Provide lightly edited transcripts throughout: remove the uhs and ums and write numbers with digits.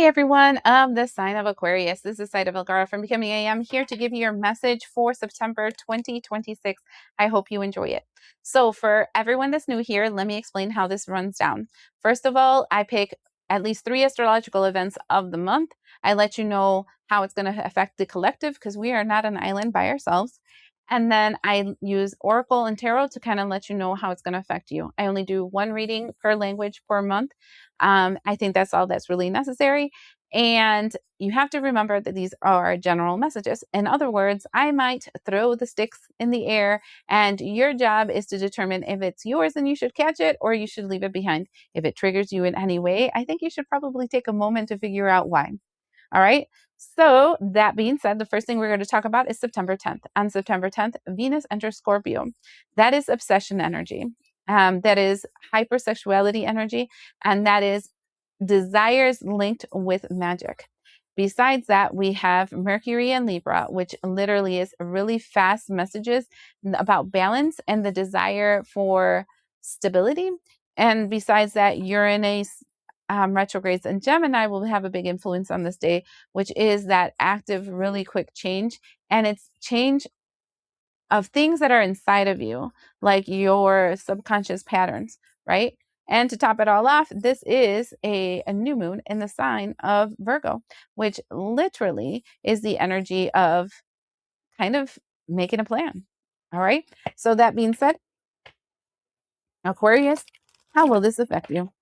everyone of the sign of Aquarius. This is Zaida Velgara from Becoming A. I'm here to give you your message for September 2026. I hope you enjoy it. So for everyone that's new here, let me explain how this runs down. First of all, I pick at least 3 astrological events of the month. I let you know how it's going to affect the collective because we are not an island by ourselves. And then I use Oracle and Tarot to kind of let you know how it's going to affect you. I only do 1 reading per language per month. I think that's all that's really necessary. And you have to remember that these are general messages. In other words, I might throw the sticks in the air, and your job is to determine if it's yours and you should catch it or you should leave it behind. If it triggers you in any way, I think you should probably take a moment to figure out why. All right. So that being said, the first thing we're going to talk about is September 10th. On September 10th, Venus enters Scorpio. That is obsession energy. That is hypersexuality energy, and that is desires linked with magic. Besides that, we have Mercury and Libra, which literally is really fast messages about balance and the desire for stability. And besides that, Uranus retrogrades in Gemini will have a big influence on this day, which is that active, really quick change. And it's change of things that are inside of you, like your subconscious patterns, right? And to top it all off, this is a new moon in the sign of Virgo, which literally is the energy of kind of making a plan. All right. So that being said, Aquarius, how will this affect you?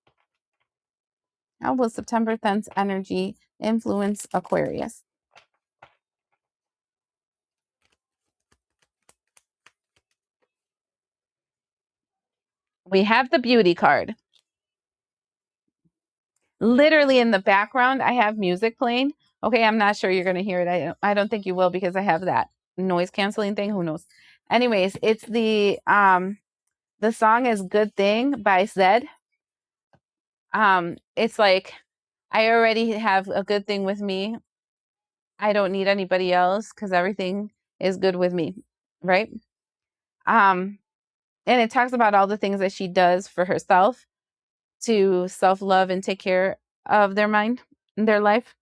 How will September 10th energy influence Aquarius? We have the beauty card. Literally in the background, I have music playing. Okay, I'm not sure you're going to hear it. I don't think you will because I have that noise canceling thing. Who knows? Anyways, it's the song is Good Thing by Zed. It's like I already have a good thing with me. I don't need anybody else because everything is good with me, right? And it talks about all the things that she does for herself to self-love and take care of their mind and their life.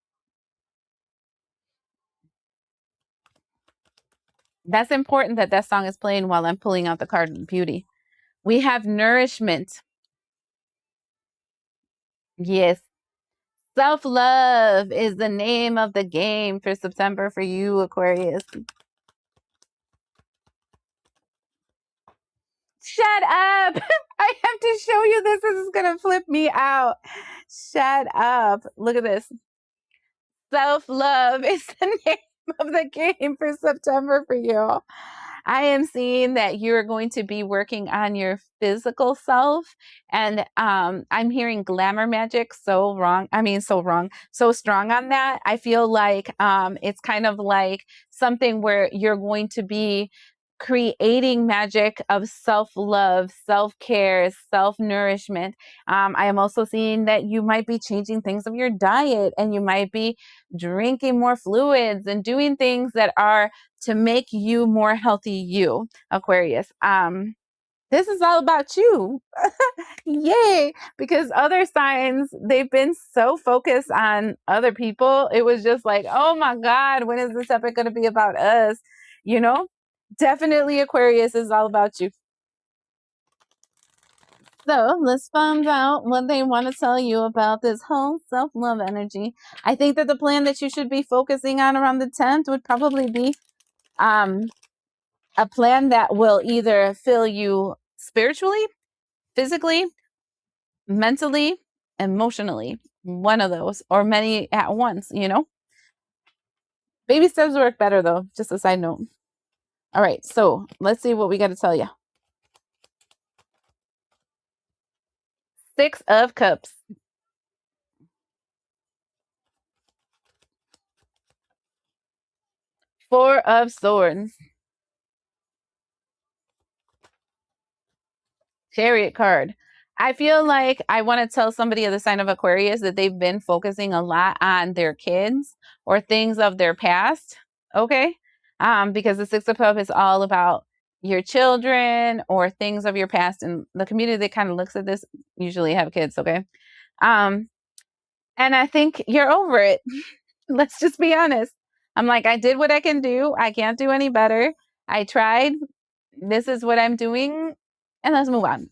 That's important that that song is playing while I'm pulling out the card beauty. We have nourishment. Yes. Self-love is the name of the game for September for you, Aquarius. Shut up. I have to show you this. This is going to flip me out. Shut up. Look at this. Self-love is the name of the game for September for you. I am seeing that you're going to be working on your physical self, and I'm hearing glamour magic so wrong. I mean, so wrong, so strong on that. I feel like it's kind of like something where you're going to be creating magic of self-love, self-care, self-nourishment. I am also seeing that you might be changing things of your diet, and you might be drinking more fluids and doing things that are to make you more healthy, you, Aquarius. This is all about you. Yay. Because other signs, they've been so focused on other people. It was just like, oh my God, when is this ever going to be about us? You know, definitely Aquarius is all about you. So let's find out what they want to tell you about this whole self-love energy. I think that the plan that you should be focusing on around the 10th would probably be a plan that will either fill you spiritually, physically, mentally, emotionally. One of those, or many at once, you know? Baby steps work better though, just a side note. All right, so let's see what we got to tell you. 6 of Cups. 4 of Swords. Chariot card. I feel like I want to tell somebody of the sign of Aquarius that they've been focusing a lot on their kids or things of their past. Okay. Because the 6 of Cups is all about your children or things of your past. And the community that kind of looks at this usually have kids. Okay. And I think you're over it. Let's just be honest. I'm like, I did what I can do. I can't do any better. I tried. This is what I'm doing. And let's move on.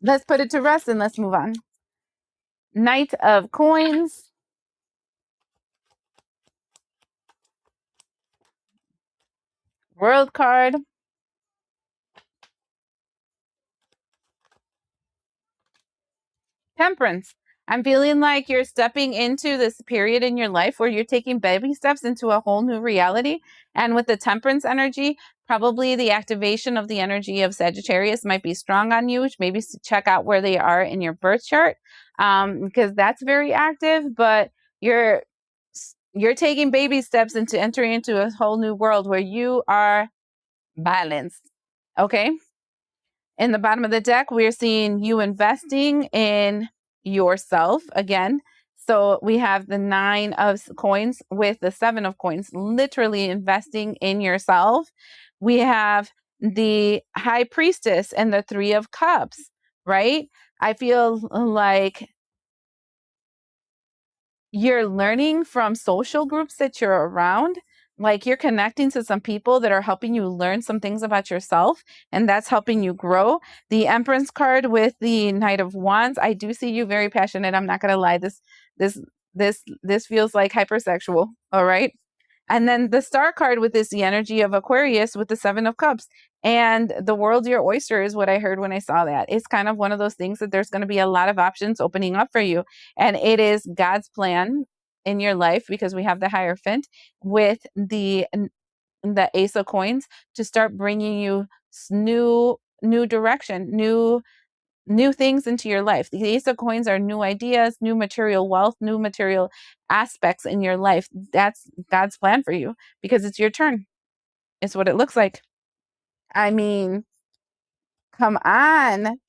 Let's put it to rest and let's move on. Knight of Coins. World card. Temperance. I'm feeling like you're stepping into this period in your life where you're taking baby steps into a whole new reality. And with the temperance energy, probably the activation of the energy of Sagittarius might be strong on you. Maybe check out where they are in your birth chart, because that's very active. But you're taking baby steps into entering into a whole new world where you are balanced. Okay. In the bottom of the deck, we're seeing you investing in yourself again. So we have the 9 of coins with the 7 of coins, literally investing in yourself. We have the High Priestess and the 3 of Cups, right? I feel like you're learning from social groups that you're around. Like you're connecting to some people that are helping you learn some things about yourself, and that's helping you grow. The Empress card with the Knight of Wands, I do see you very passionate. I'm not gonna lie. This feels like hypersexual. All right. And then the Star card with this, the energy of Aquarius with the 7 of Cups. And the world's your oyster is what I heard when I saw that. It's kind of one of those things that there's going to be a lot of options opening up for you. And it is God's plan in your life, because we have the Hierophant with the Ace of Coins to start bringing you new direction, new things into your life. The Ace of Coins are new ideas, new material wealth, new material aspects in your life. That's God's plan for you, because it's your turn. It's what it looks like. I mean, come on.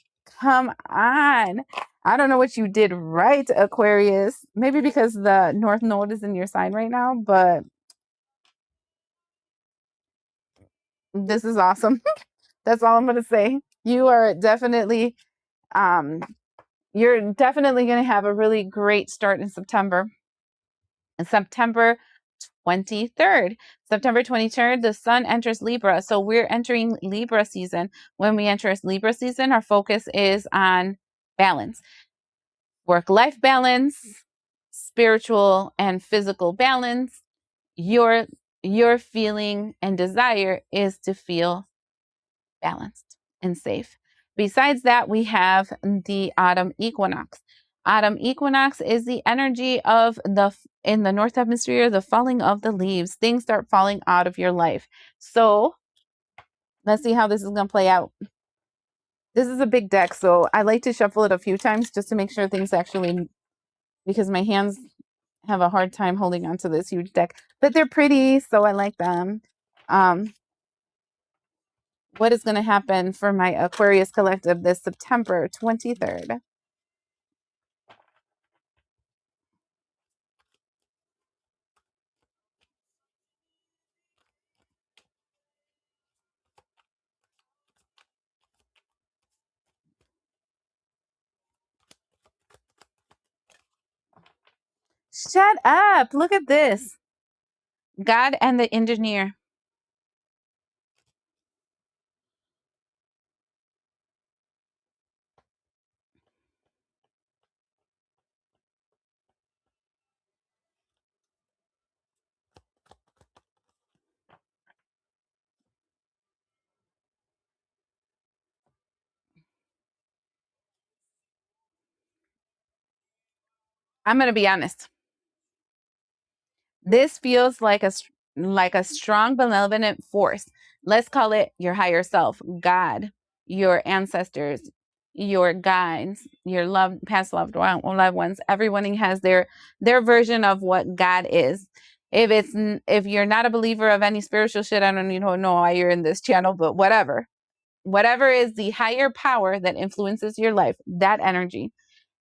Come on. I don't know what you did right, Aquarius. Maybe because the North Node is in your sign right now, but this is awesome. That's all I'm going to say. You are definitely you're definitely going to have a really great start in September. And September 23rd. September 23rd, the sun enters Libra. So we're entering Libra season. When we enter Libra season, our focus is on balance, work-life balance, spiritual and physical balance. Your feeling and desire is to feel balanced and safe. Besides that, we have the autumn equinox. Autumn equinox is the energy of in the north hemisphere, the falling of the leaves. Things start falling out of your life. So let's see how this is going to play out. This is a big deck, so I like to shuffle it a few times just to make sure things actually, because my hands have a hard time holding on to this huge deck. But they're pretty, so I like them. What is going to happen for my Aquarius collective this September 23rd? Shut up. Look at this. God and the engineer. I'm going to be honest. This feels like a strong benevolent force. Let's call it your higher self, God, your ancestors, your guides, your past loved ones. Everyone has their version of what God is. If you're not a believer of any spiritual shit, I don't even know why you're in this channel, but whatever is the higher power that influences your life, that energy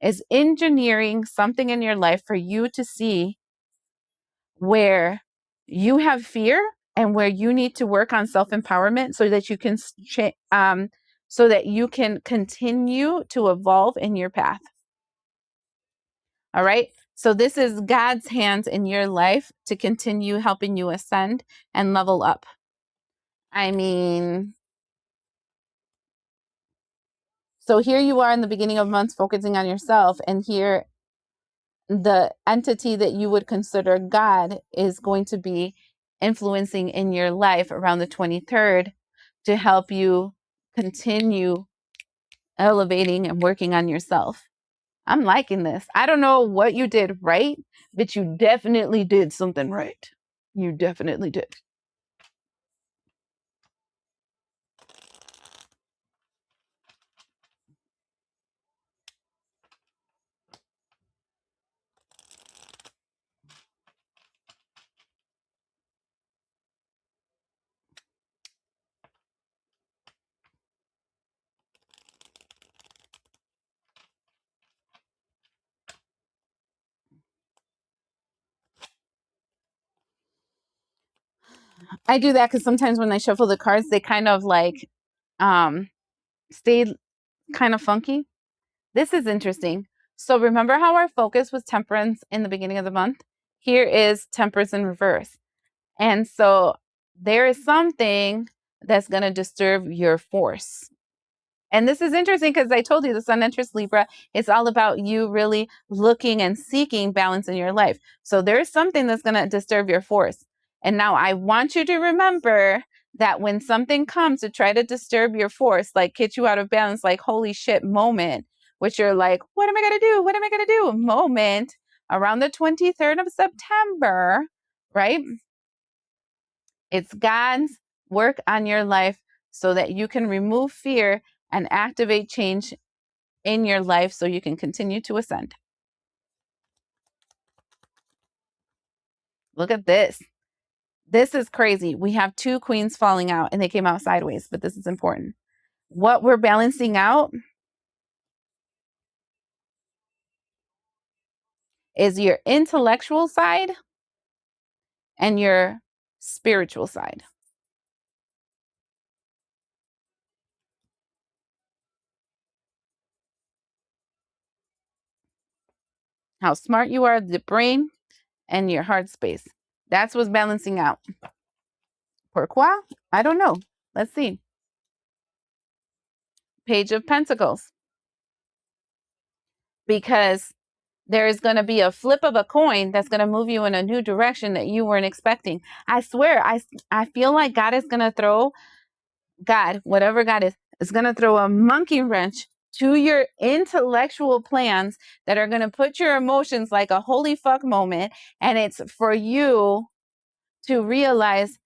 is engineering something in your life for you to see where you have fear and where you need to work on self-empowerment so that you can continue to evolve in your path. All right. So this is God's hands in your life to continue helping you ascend and level up. I mean, so here you are in the beginning of months focusing on yourself, and here the entity that you would consider God is going to be influencing in your life around the 23rd to help you continue elevating and working on yourself. I'm liking this. I don't know what you did right, but you definitely did something right. You definitely did. I do that because sometimes when I shuffle the cards, they kind of like stay kind of funky. This is interesting. So remember how our focus was temperance in the beginning of the month? Here is temperance in reverse. And so there is something that's going to disturb your force. And this is interesting because I told you the sun enters Libra. It's all about you really looking and seeking balance in your life. So there's something that's going to disturb your force. And now I want you to remember that when something comes to try to disturb your force, like get you out of balance, like holy shit moment, which you're like, what am I going to do? What am I going to do? Moment around the 23rd of September, right? It's God's work on your life so that you can remove fear and activate change in your life so you can continue to ascend. Look at this. This is crazy. We have two queens falling out and they came out sideways, but this is important. What we're balancing out is your intellectual side and your spiritual side. How smart you are, the brain, and your heart space. That's what's balancing out. Pourquoi? I don't know. Let's see. Page of Pentacles. Because there is going to be a flip of a coin that's going to move you in a new direction that you weren't expecting. I swear, I feel like God is going to throw, God, whatever God is going to throw a monkey wrench to your intellectual plans that are going to put your emotions like a holy fuck moment. And it's for you to realize,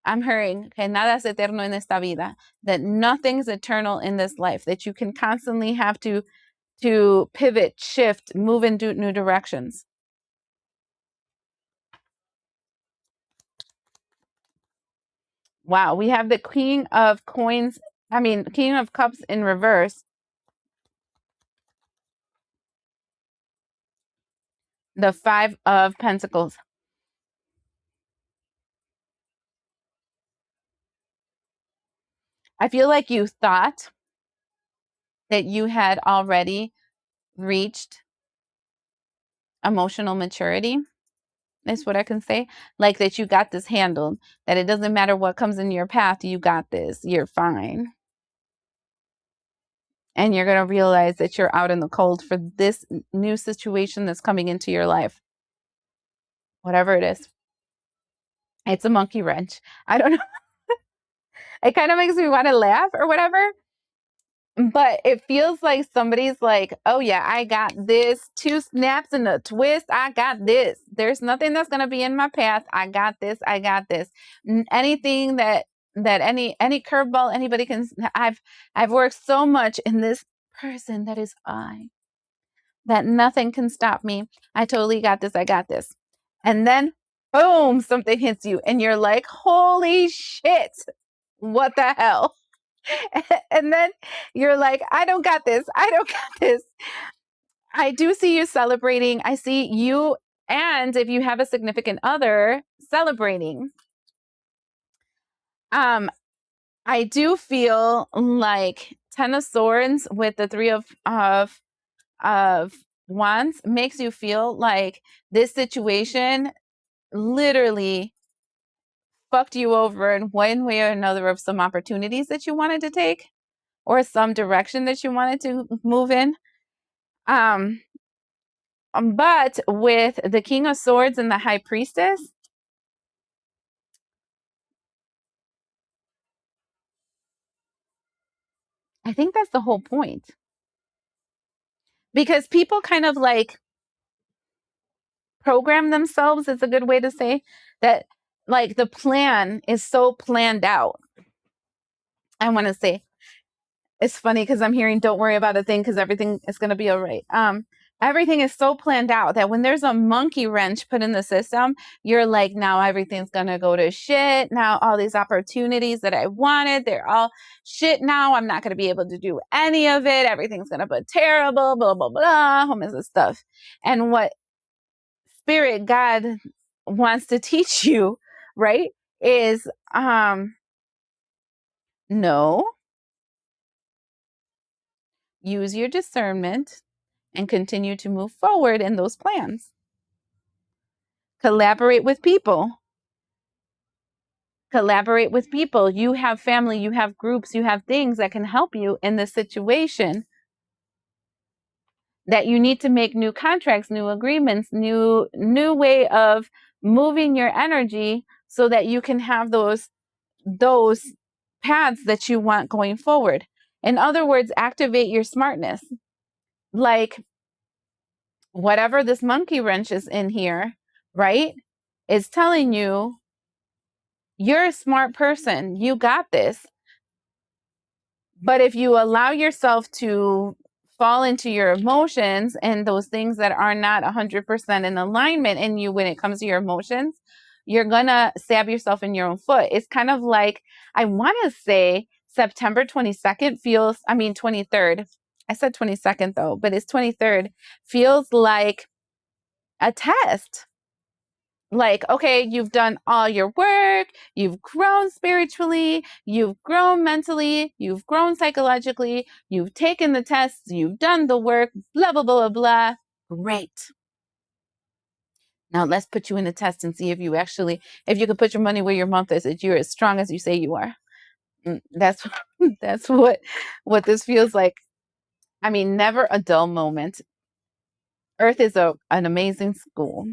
I'm hearing, que nada es eterno en esta vida, that nothing's eternal in this life, that you can constantly have to pivot, shift, move in new directions. Wow, we have the King of Coins, King of Cups in reverse. The Five of Pentacles. I feel like you thought that you had already reached emotional maturity, is what I can say. Like that you got this handled, that it doesn't matter what comes in your path, you got this, you're fine. And you're going to realize that you're out in the cold for this new situation that's coming into your life. Whatever it is. It's a monkey wrench. I don't know. It kind of makes me want to laugh or whatever. But it feels like somebody's like, oh yeah, I got this. Two snaps and a twist. I got this. There's nothing that's going to be in my path. I got this. I got this. Anything that any curveball anybody can, I've worked so much in this person that is I, that nothing can stop me. I totally got this. I got this. And then boom, something hits you and you're like, holy shit. What the hell? And then you're like, I don't got this. I don't got this. I do see you celebrating. I see you, and if you have a significant other, celebrating. I do feel like Ten of Swords with the Three of Wands makes you feel like this situation literally fucked you over in one way or another of some opportunities that you wanted to take or some direction that you wanted to move in. But with the King of Swords and the High Priestess, I think that's the whole point. Because people kind of like program themselves, is a good way to say that, like the plan is so planned out. I want to say it's funny because I'm hearing don't worry about a thing because everything is going to be all right. Everything is so planned out that when there's a monkey wrench put in the system, you're like, now everything's going to go to shit. Now all these opportunities that I wanted, they're all shit now. I'm not going to be able to do any of it. Everything's going to be terrible, blah, blah, blah, all this stuff. And what Spirit God wants to teach you, right, is no, use your discernment and continue to move forward in those plans. Collaborate with people. Collaborate with people. You have family, you have groups, you have things that can help you in this situation that you need to make new contracts, new agreements, new way of moving your energy so that you can have those paths that you want going forward. In other words, activate your smartness. Like whatever this monkey wrench is in here, right, is telling you you're a smart person. You got this. But if you allow yourself to fall into your emotions and those things that are not 100% in alignment in you when it comes to your emotions, you're going to stab yourself in your own foot. It's kind of like, I want to say September 22nd feels, I mean, 23rd. I said 22nd though, but it's 23rd. Feels like a test. Like, okay, you've done all your work, you've grown spiritually, you've grown mentally, you've grown psychologically, you've taken the tests, you've done the work, blah, blah, blah, blah. Great. Now let's put you in a test and see if you actually, if you can put your money where your mouth is, that you're as strong as you say you are. That's that's what this feels like. I mean, never a dull moment. Earth is an amazing school.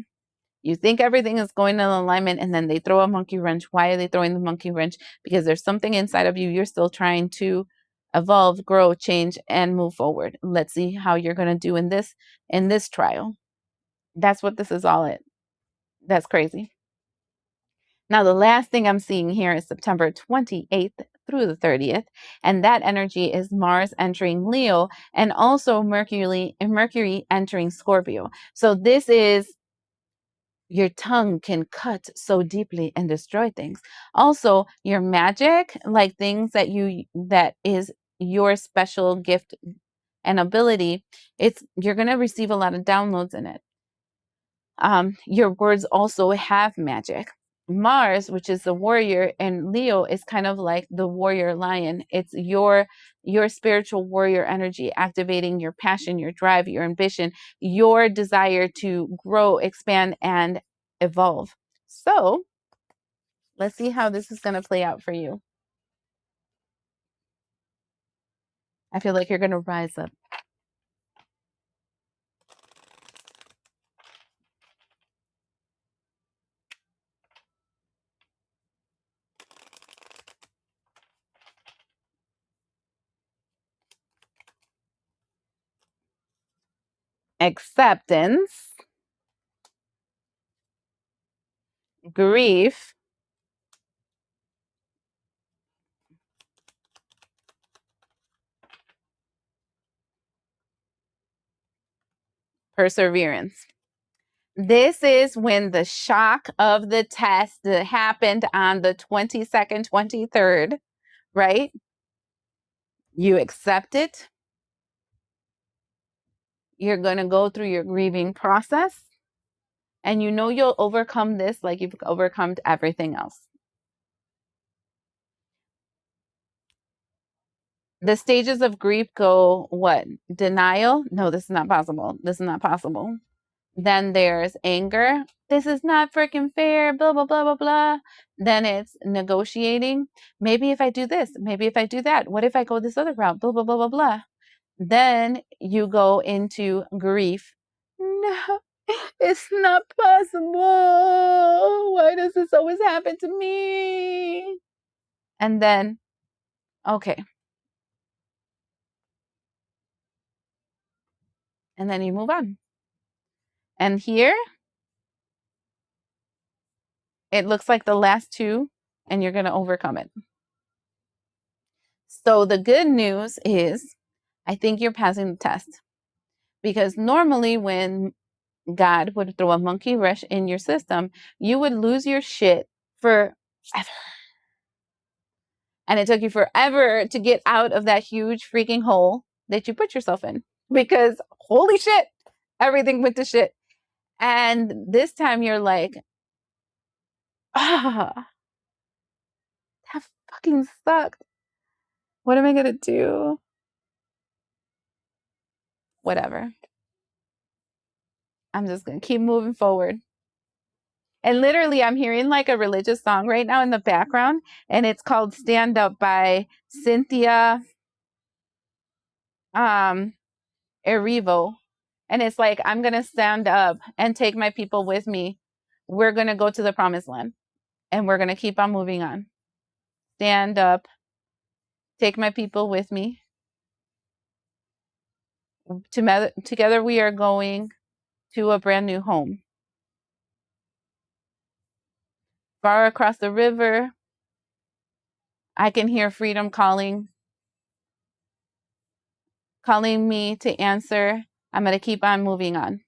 You think everything is going in alignment and then they throw a monkey wrench. Why are they throwing the monkey wrench? Because there's something inside of you. You're still trying to evolve, grow, change, and move forward. Let's see how you're going to do in this trial. That's what this is all it. That's crazy. Now, the last thing I'm seeing here is September 28th through the 30th. And that energy is Mars entering Leo and also Mercury entering Scorpio. So this is your tongue can cut so deeply and destroy things. Also, your magic, like things that is your special gift and ability, you're going to receive a lot of downloads in it. Your words also have magic. Mars, which is the warrior, and Leo is kind of like the warrior lion. It's your spiritual warrior energy, activating your passion, your drive, your ambition, your desire to grow, expand, and evolve. So let's see how this is going to play out for you. I feel like you're going to rise up. Acceptance, grief, perseverance. This is when the shock of the test that happened on the 22nd, 23rd, right? You accept it. You're going to go through your grieving process. And you know you'll overcome this like you've overcome everything else. The stages of grief go what? Denial? No, this is not possible. This is not possible. Then there's anger. This is not freaking fair, blah, blah, blah, blah, blah. Then it's negotiating. Maybe if I do this, maybe if I do that, what if I go this other route, blah, blah, blah, blah, blah. Then you go into grief. No, it's not possible. Why does this always happen to me? And then, okay. And then you move on. And here, it looks like the last two, and you're going to overcome it. So the good news is, I think you're passing the test. Because normally when God would throw a monkey wrench in your system, you would lose your shit forever. And it took you forever to get out of that huge freaking hole that you put yourself in. Because holy shit, everything went to shit. And this time you're like, that fucking sucked. What am I going to do? Whatever. I'm just going to keep moving forward. And literally, I'm hearing like a religious song right now in the background, and it's called Stand Up by Cynthia Erivo. And it's like, I'm going to stand up and take my people with me. We're going to go to the promised land, and we're going to keep on moving on. Stand up, take my people with me. Together we are going to a brand new home. Far across the river, I can hear freedom calling me to answer. I'm going to keep on moving on.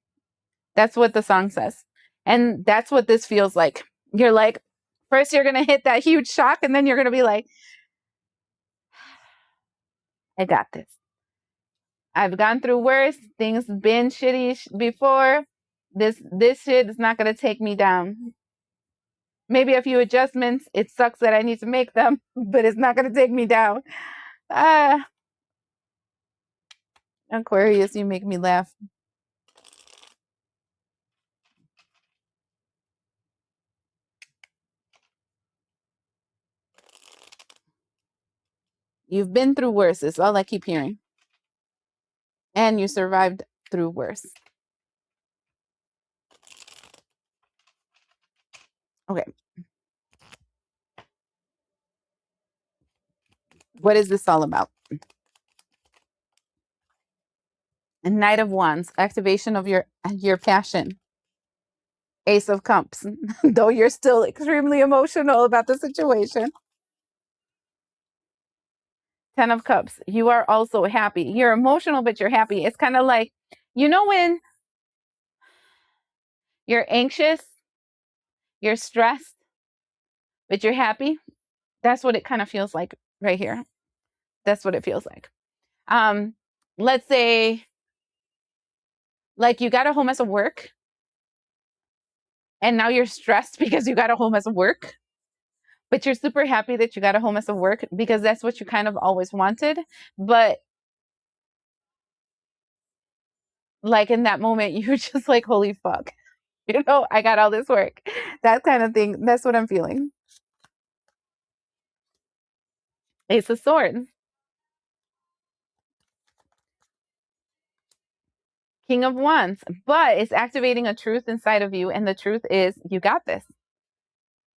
That's what the song says. And that's what this feels like. You're like, first you're going to hit that huge shock, and then you're going to be like, I got this. I've gone through worse. Things been shitty before. This shit is not going to take me down. Maybe a few adjustments. It sucks that I need to make them, but it's not going to take me down. Aquarius, you make me laugh. You've been through worse. It's all I keep hearing. And you survived through worse. Okay. What is this all about? A Knight of Wands, activation of your passion. Ace of Cups, though you're still extremely emotional about the situation. 10 of Cups, you are also happy. You're emotional, but you're happy. It's kind of like, you know, when you're anxious, you're stressed, but you're happy. That's what it kind of feels like right here. That's what it feels like. Let's say, like, you got a home as a work, and now you're stressed because you got a home as a work, but you're super happy that you got a home as a work because that's what you kind of always wanted. But like in that moment, you're just like, holy fuck, you know, I got all this work. That kind of thing. That's what I'm feeling. Ace of Swords. King of Wands. But it's activating a truth inside of you. And the truth is, you got this.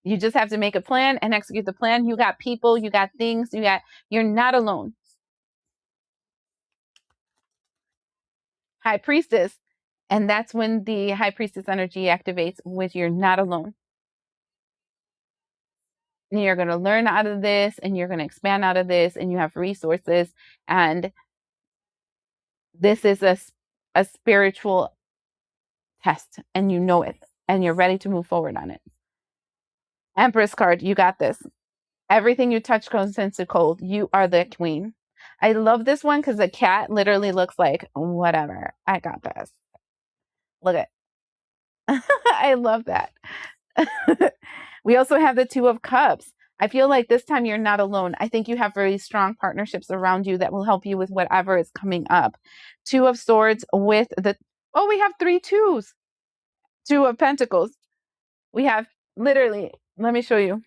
You just have to make a plan and execute the plan. You got people, you got things, you're not alone. High Priestess. And that's when the High Priestess energy activates, with you're not alone. And you're going to learn out of this, and you're going to expand out of this, and you have resources. And this is a spiritual test, and you know it, and you're ready to move forward on it. Empress card, you got this. Everything you touch goes into cold. You are the queen. I love this one because the cat literally looks like, whatever, I got this. Look at I love that. We also have the Two of Cups. I feel like this time you're not alone. I think you have very strong partnerships around you that will help you with whatever is coming up. Two of Swords with the, oh, we have three twos. Two of Pentacles. We have literally, let me show you.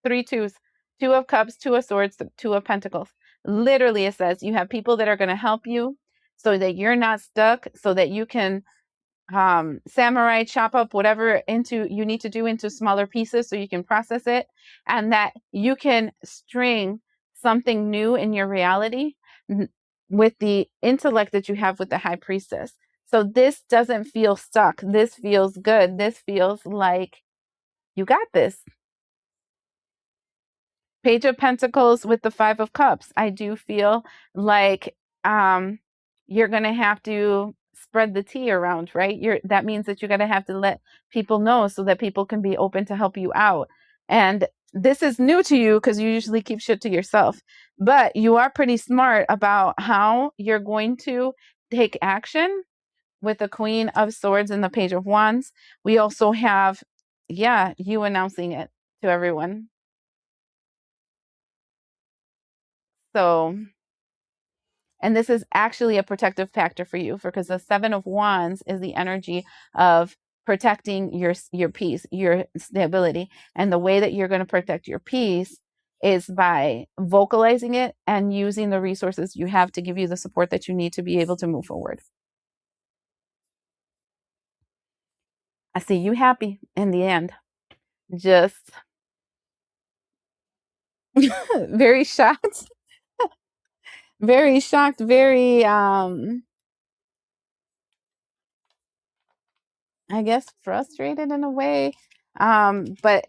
Three twos. Two of Cups, Two of Swords, Two of Pentacles. Literally, it says you have people that are going to help you so that you're not stuck, so that you can samurai chop up whatever into you need to do into smaller pieces so you can process it, and that you can string something new in your reality with the intellect that you have with the High Priestess. So this doesn't feel stuck. This feels good. This feels like you got this. Page of Pentacles with the Five of Cups. I do feel like you're going to have to spread the tea around, right? That means that you're going to have to let people know so that people can be open to help you out. And this is new to you because you usually keep shit to yourself. But you are pretty smart about how you're going to take action with the Queen of Swords and the Page of Wands. We also have, yeah, you announcing it to everyone. So, and this is actually a protective factor for you because the Seven of Wands is the energy of protecting your peace, your stability. And the way that you're going to protect your peace is by vocalizing it and using the resources you have to give you the support that you need to be able to move forward. I see you happy in the end. Just very shocked. Very shocked, very I guess frustrated in a way. But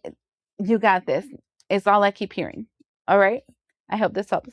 you got this. It's all I keep hearing. All right. I hope this helps.